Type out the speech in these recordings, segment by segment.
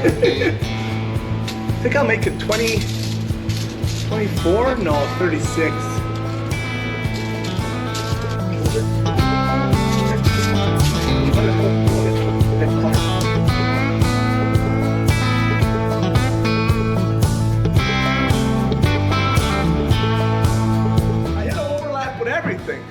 I think I'll make it 20, 24? No, 36. I had to overlap with everything.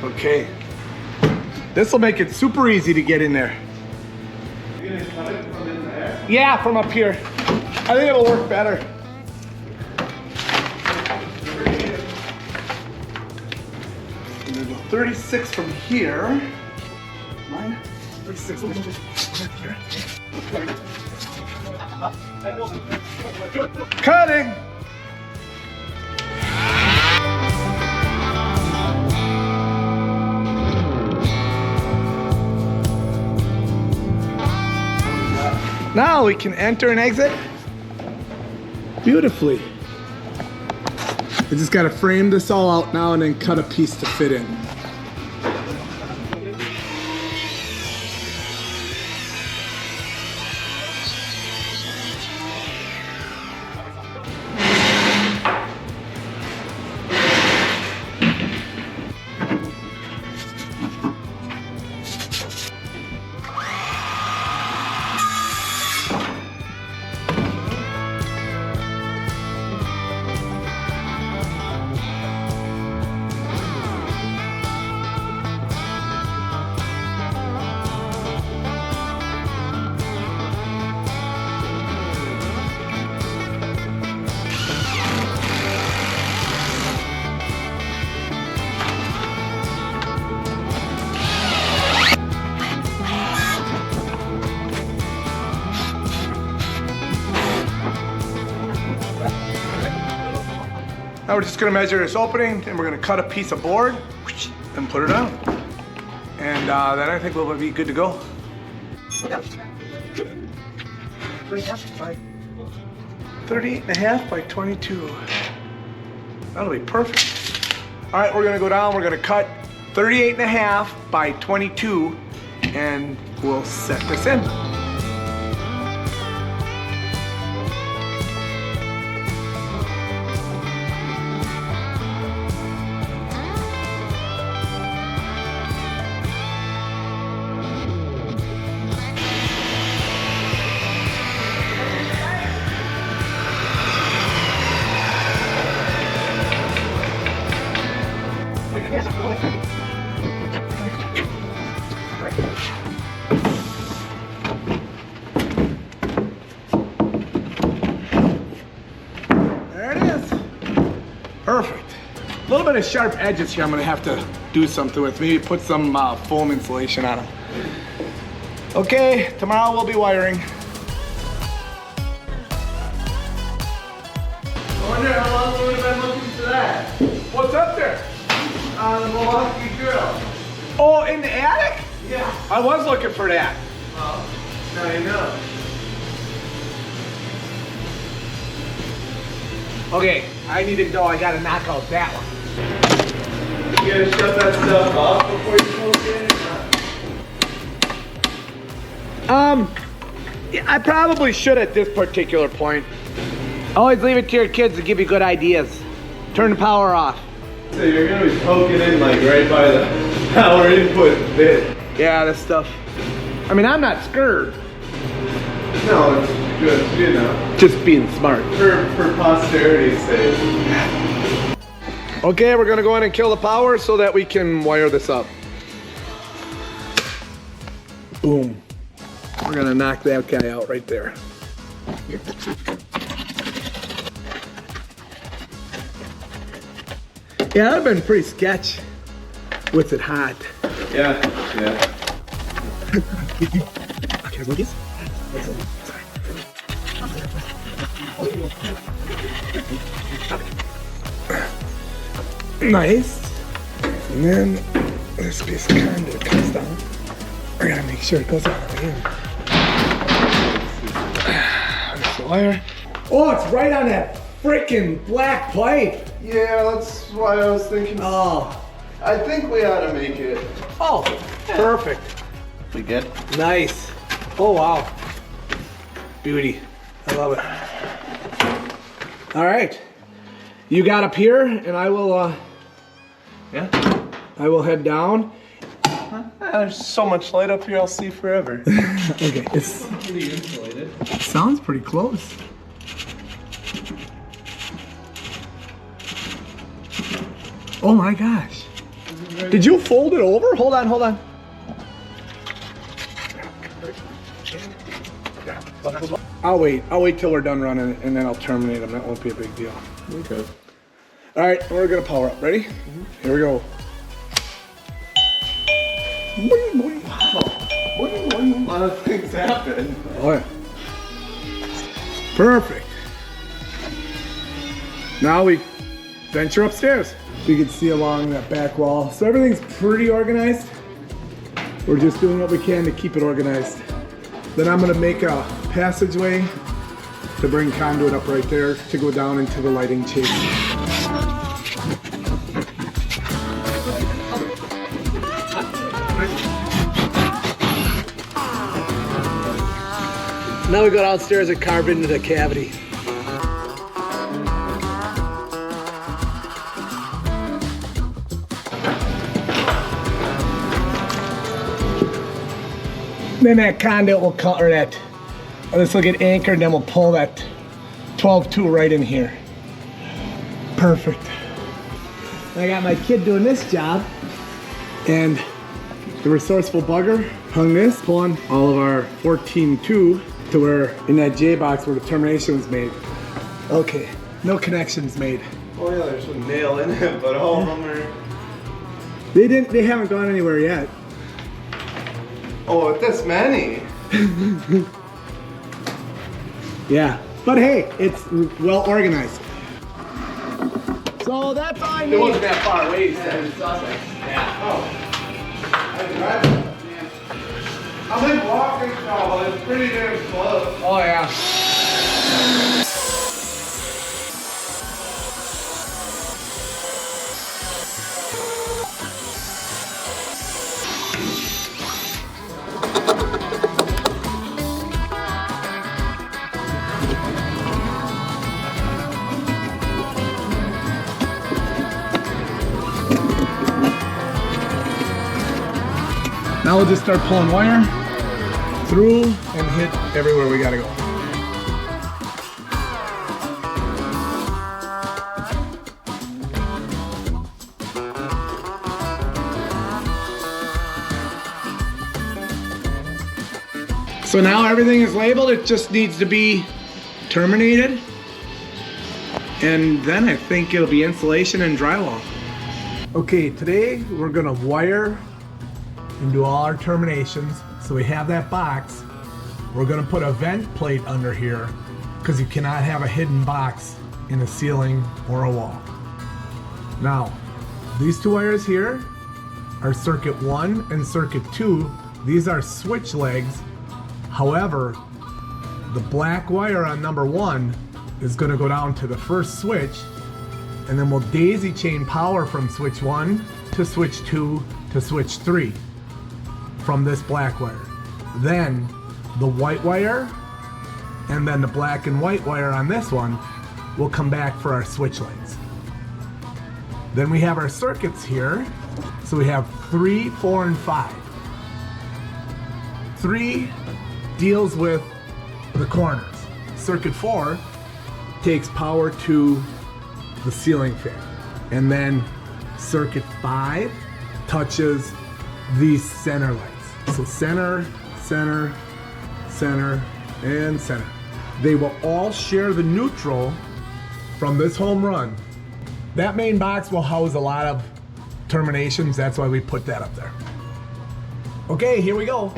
Okay. This will make it super easy to get in there. You're gonna cut it from in there? Yeah, from up here. I think it'll work better. I'm gonna go 36 from here. Mine? 36 from here. Cutting! Now we can enter and exit beautifully. I just gotta frame this all out now and then cut a piece to fit in. Now we're just gonna measure this opening and we're gonna cut a piece of board and put it on. And then I think we'll be good to go. 38 and a half by 22. That'll be perfect. All right, we're gonna go down, we're gonna cut 38 and a half by 22 and we'll set this in. There it is. Perfect. A little bit of sharp edges here I'm gonna have to do something with. Maybe put some foam insulation on them. Okay, tomorrow we'll be wiring. I wonder how long we would have been looking for that. What's up there? On the Milwaukee grill. Oh, in the attic? Yeah. I was looking for that. Well, now you know. Okay, I need to go. I gotta knock out that one. You gotta shut that stuff off before you smoke it? Yeah, I probably should at this particular point. Always leave it to your kids to give you good ideas. Turn the power off. So you're gonna be poking in like right by the power input bit. Yeah, this stuff. I mean, I'm not scared. No, it's good, you know. Just being smart. For posterity's sake. Okay, we're gonna go in and kill the power so that we can wire this up. Boom. We're gonna knock that guy out right there. Yeah, that'd been pretty sketch with it hot. Yeah, yeah. Okay, look this. Nice. And then this piece of conduit comes down. I gotta make sure it goes all the way in. There's the wire. Oh, it's right on that freaking black pipe. Yeah, that's why I was thinking. Oh. I think we ought to make it. Oh, perfect. We good? Nice. Oh, wow. Beauty. I love it. All right. You got up here, and I will, Yeah? I will head down. There's so much light up here, I'll see forever. Okay, it's Pretty insulated. sounds pretty close. Oh my gosh. Did you fold it over? Hold on, hold on. I'll wait till we're done running and then I'll terminate them. That won't be a big deal. Okay. All right, we're gonna power up. Ready? Here we go. Boing, boing. Boing, boing. A lot of things happen. Oh yeah. Perfect. Now we venture upstairs. You can see along that back wall. So everything's pretty organized. We're just doing what we can to keep it organized. Then I'm gonna make a passageway to bring conduit up right there to go down into the lighting chase. Now we go downstairs and carve into the cavity. Then that conduit will cut, or that, this will get anchored, and then we'll pull that 12-2 right in here. Perfect. I got my kid doing this job, and the resourceful bugger hung this, pulling all of our 14-2 to where, in that J box where the termination was made. Okay, no connections made. Oh yeah, there's a nail in it, but all of them are... They haven't gone anywhere yet. Oh, with this many? Yeah, but hey, it's well organized. So that's all I need. It wasn't that far away, you said. Yeah. Oh. I've been walking now, but it's pretty damn close. Oh yeah. Now we'll just start pulling wire through and hit everywhere we gotta go. So now everything is labeled, it just needs to be terminated. And then I think it'll be insulation and drywall. Okay, today we're gonna wire and do all our terminations. So we have that box. We're gonna put a vent plate under here because you cannot have a hidden box in a ceiling or a wall. Now, these two wires here are circuit 1 and circuit 2. These are switch legs. However, the black wire on number 1 is gonna go down to the first switch, and then we'll daisy chain power from switch 1 to switch 2 to switch 3 from this black wire. Then the white wire and then the black and white wire on this one will come back for our switch legs. Then we have our circuits here. So we have 3, 4, and 5. 3 deals with the corners. Circuit 4 takes power to the ceiling fan. And then circuit 5 touches these center lights. So center, center, center, and center. They will all share the neutral from this home run. That main box will house a lot of terminations. That's why we put that up there. Okay, here we go.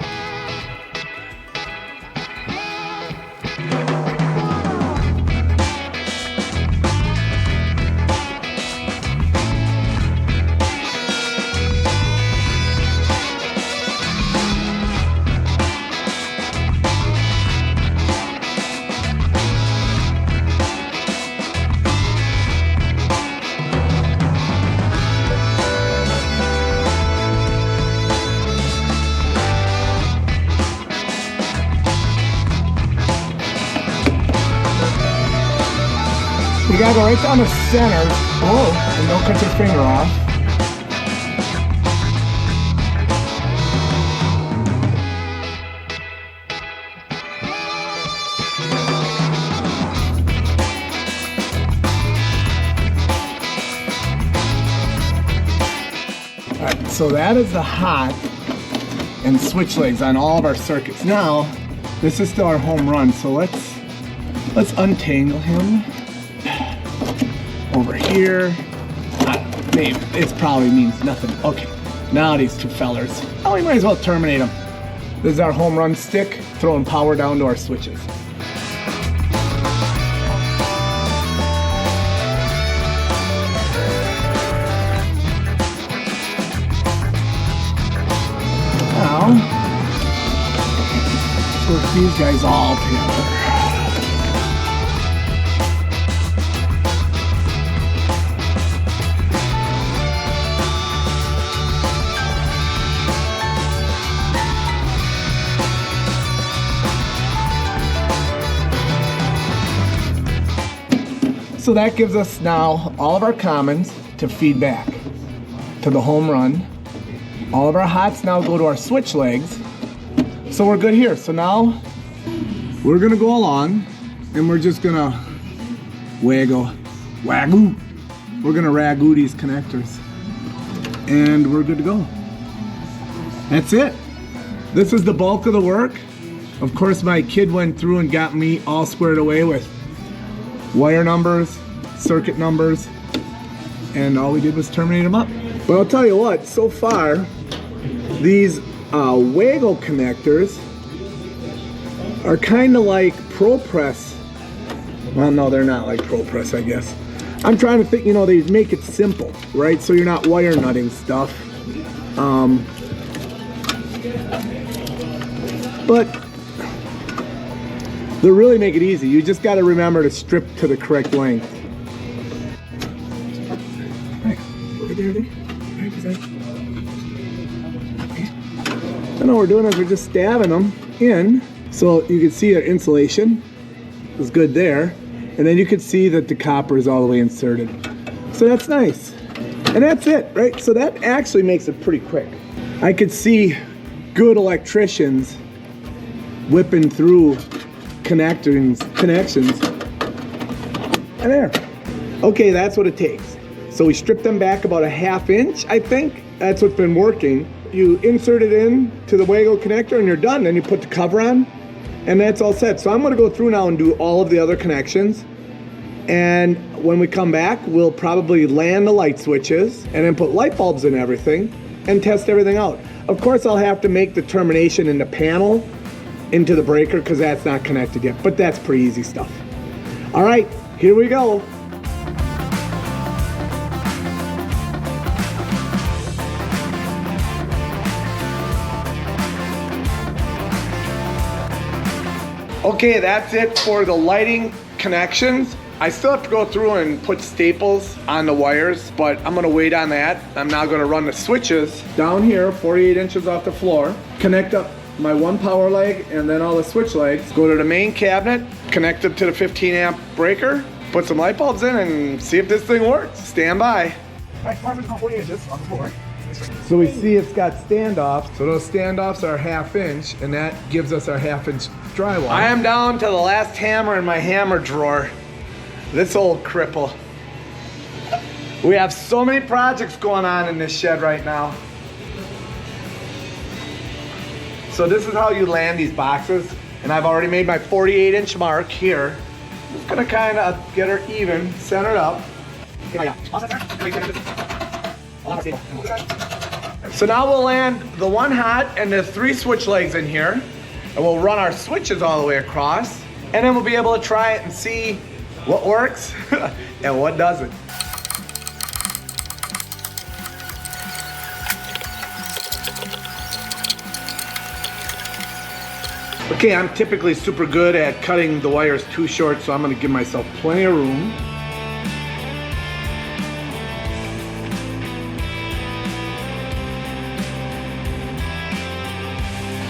gotta go right down the center. Oh, and don't cut your finger off. All right, so that is the hot and switch legs on all of our circuits. Now, this is still our home run, so let's untangle him over here. Maybe it probably means nothing. Okay, now these two fellers. Oh, we might as well terminate them. This is our home run stick, throwing power down to our switches. Now, work these guys all together. So that gives us now all of our commons to feed back to the home run. All of our hots now go to our switch legs. So we're good here. So now we're gonna go along and we're just gonna waggle. We're gonna ragoo these connectors and we're good to go. That's it. This is the bulk of the work. Of course, my kid went through and got me all squared away with wire numbers, circuit numbers, and all we did was terminate them up. But I'll tell you what, so far, these waggle connectors are kind of like ProPress. Well, no, they're not like ProPress, I guess. I'm trying to think, you know, they make it simple, right? So you're not wire nutting stuff. But they really make it easy. You just got to remember to strip to the correct length. Right. Over there. And all we're doing is we're just stabbing them in. So you can see our insulation is good there. And then you can see that the copper is all the way inserted. So that's nice. And that's it, right? So that actually makes it pretty quick. I could see good electricians whipping through connections, and there. Okay, that's what it takes. So we stripped them back about a 1/2 inch, I think. That's what's been working. You insert it in to the waggle connector and you're done. Then you put the cover on and that's all set. So I'm gonna go through now and do all of the other connections. And when we come back, we'll probably land the light switches and then put light bulbs in everything and test everything out. Of course, I'll have to make the termination in the panel into the breaker because that's not connected yet, but that's pretty easy stuff. All right, here we go. Okay, that's it for the lighting connections. I still have to go through and put staples on the wires, but I'm gonna wait on that. I'm now gonna run the switches down here, 48 inches off the floor, connect up my one power leg and then all the switch legs, go to the main cabinet, connect them to the 15 amp breaker, put some light bulbs in and see if this thing works. Stand by. All right, 48 inches on the floor. So we see it's got standoffs. So those standoffs are 1/2 inch and that gives us our 1/2 inch drywall. I am down to the last hammer in my hammer drawer. This old cripple. We have so many projects going on in this shed right now. So this is how you land these boxes. And I've already made my 48 inch mark here. Just gonna kind of get her even, centered up. So now we'll land the one hot and the 3 switch legs in here. And we'll run our switches all the way across. And then we'll be able to try it and see what works and what doesn't. Okay, I'm typically super good at cutting the wires too short, so I'm gonna give myself plenty of room.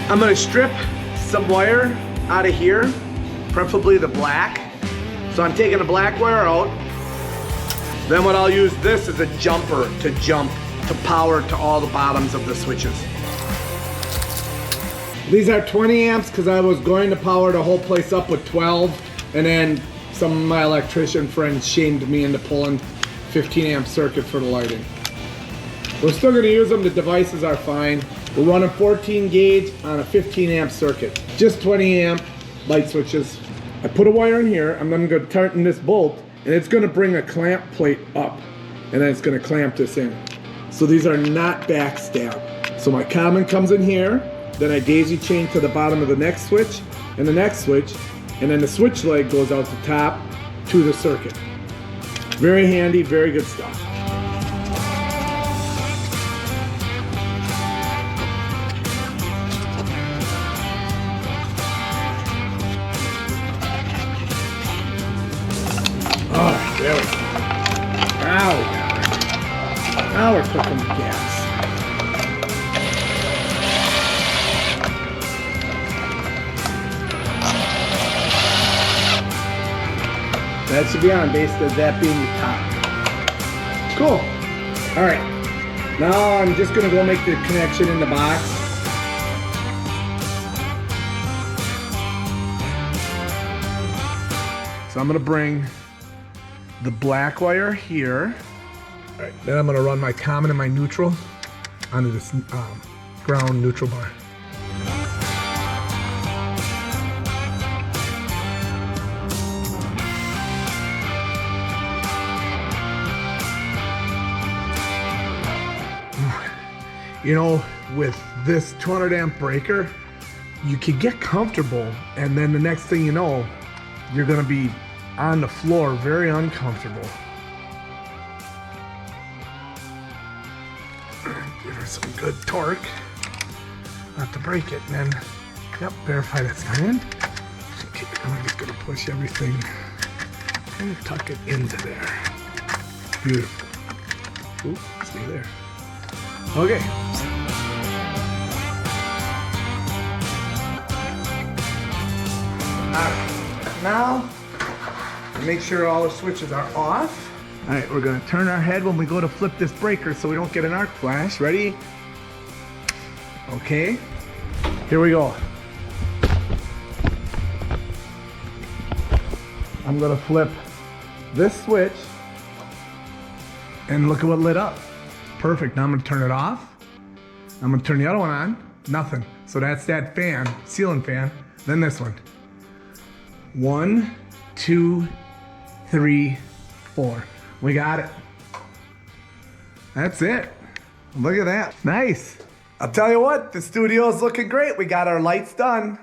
I'm gonna strip some wire out of here, preferably the black. So I'm taking the black wire out, Then what I'll use this as a jumper to jump to power to all the bottoms of the switches. These are 20 amps because I was going to power the whole place up with 12, and then some of my electrician friends shamed me into pulling 15 amp circuit for the lighting. We're still going to use them, the devices are fine. We're running 14 gauge on a 15 amp circuit. Just 20 amp light switches. I put a wire in here, I'm then going to tighten this bolt, and it's going to bring a clamp plate up, and then it's going to clamp this in. So these are not backstabbed. So my common comes in here, then I daisy chain to the bottom of the next switch, and the next switch, and then the switch leg goes out the top to the circuit. Very handy, very good stuff. Oh, there we go. Now we got it. Now we're cooking the gas. That should be on, based on that being the top. Cool. All right. Now I'm just gonna go make the connection in the box. So I'm gonna bring the black wire here. All right. Then I'm gonna run my common and my neutral onto this ground neutral bar. You know, with this 200 amp breaker, you can get comfortable, and then the next thing you know, you're gonna be on the floor very uncomfortable. Give her some good torque, not to break it, and then, yep, verify that's in. Okay, I'm just gonna push everything and tuck it into there. Beautiful. Ooh, stay there. Okay. Alright, now make sure all the switches are off. Alright, we're gonna turn our head when we go to flip this breaker so we don't get an arc flash. Ready? Okay, here we go. I'm gonna flip this switch and look at what lit up. Perfect. Now I'm gonna turn it off. I'm gonna turn the other one on. Nothing. So that's that fan, ceiling fan. Then this one. 1, 2, 3, 4. We got it. That's it. Look at that. Nice. I'll tell you what, the studio's looking great. We got our lights done.